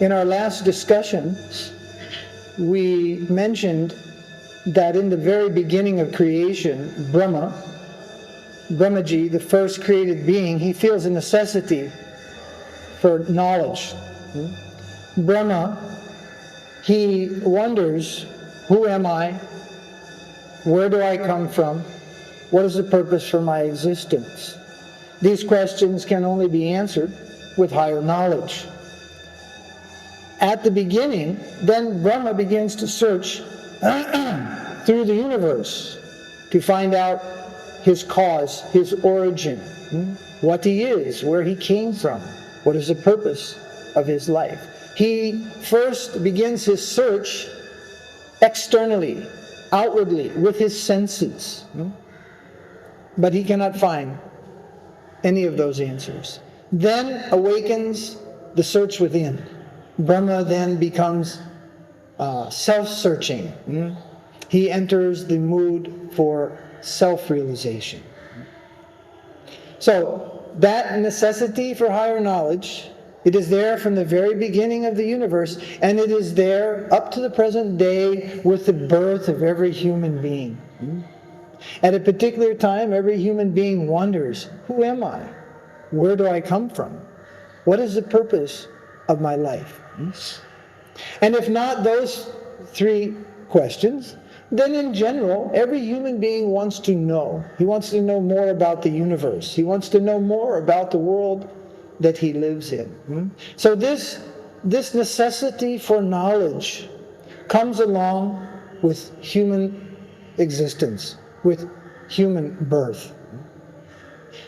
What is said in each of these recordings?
In our last discussion, we mentioned that in the very beginning of creation, Brahma-G, the first created being, he feels a necessity for knowledge. Brahma, he wonders, who am I? Where do I come from? What is the purpose for my existence? These questions can only be answered with higher knowledge. At the beginning, then Brahma begins to search through the universe to find out his cause, his origin, what he is, where he came from, what is the purpose of his life. He first begins his search externally, outwardly, with his senses. But he cannot find any of those answers. Then awakens the search within. Brahma then becomes self-searching. He enters the mood for self-realization. So that necessity for higher knowledge, it is there from the very beginning of the universe, and it is there up to the present day with the birth of every human being. At a particular time, every human being wonders, who am I? Where do I come from? What is the purpose of my life? And if not those three questions, then in general, every human being wants to know. He wants to know more about the universe. He wants to know more about the world that he lives in. So this necessity for knowledge comes along with human existence, with human birth.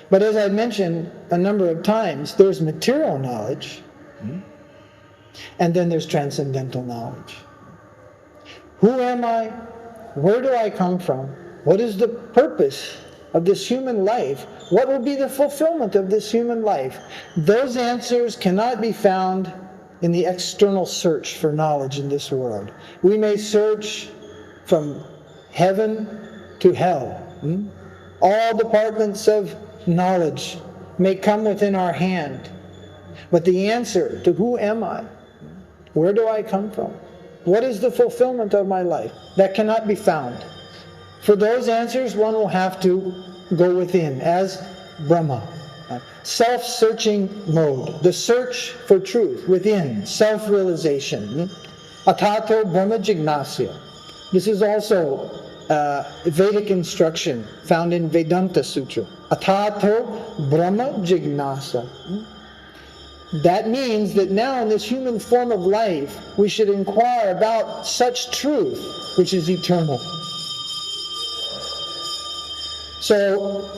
But as I mentioned a number of times, there's material knowledge, and then there's transcendental knowledge. Who am I? Where do I come from? What is the purpose of this human life? What will be the fulfillment of this human life? Those answers cannot be found in the external search for knowledge in this world. We may search from heaven to hell. All departments of knowledge may come within our hand. But the answer to who am I? Where do I come from? What is the fulfillment of my life? That cannot be found. For those answers, one will have to go within, as Brahma. Self-searching mode, the search for truth within, self-realization. Atato Brahma Jignasya. This is also Vedic instruction found in Vedanta Sutra. Atato Brahma Jignasa. That means that now in this human form of life, we should inquire about such truth which is eternal. So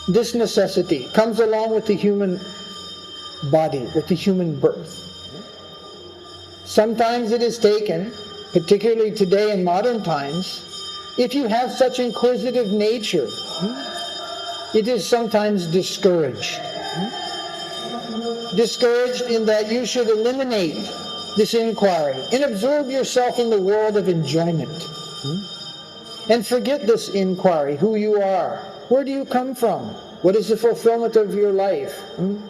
this necessity comes along with the human body, with the human birth. Sometimes it is taken, particularly today in modern times, if you have such inquisitive nature, it is sometimes discouraged. Discouraged in that you should eliminate this inquiry and absorb yourself in the world of enjoyment. And forget this inquiry, who you are. Where do you come from? What is the fulfillment of your life,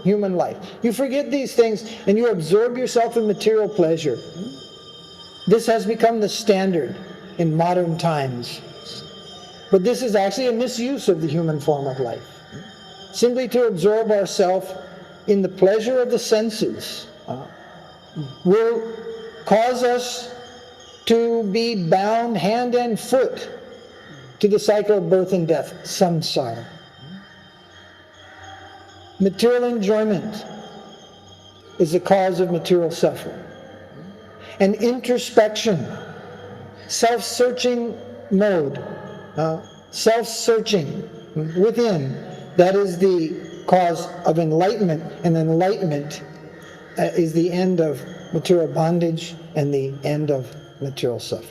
human life? You forget these things and you absorb yourself in material pleasure. This has become the standard in modern times. But this is actually a misuse of the human form of life. Simply to absorb ourselves in the pleasure of the senses will cause us to be bound hand and foot to the cycle of birth and death, samsara. Material enjoyment is the cause of material suffering. And introspection, self-searching mode, self-searching within, that is the cause of enlightenment, and enlightenment is the end of material bondage and the end of material suffering.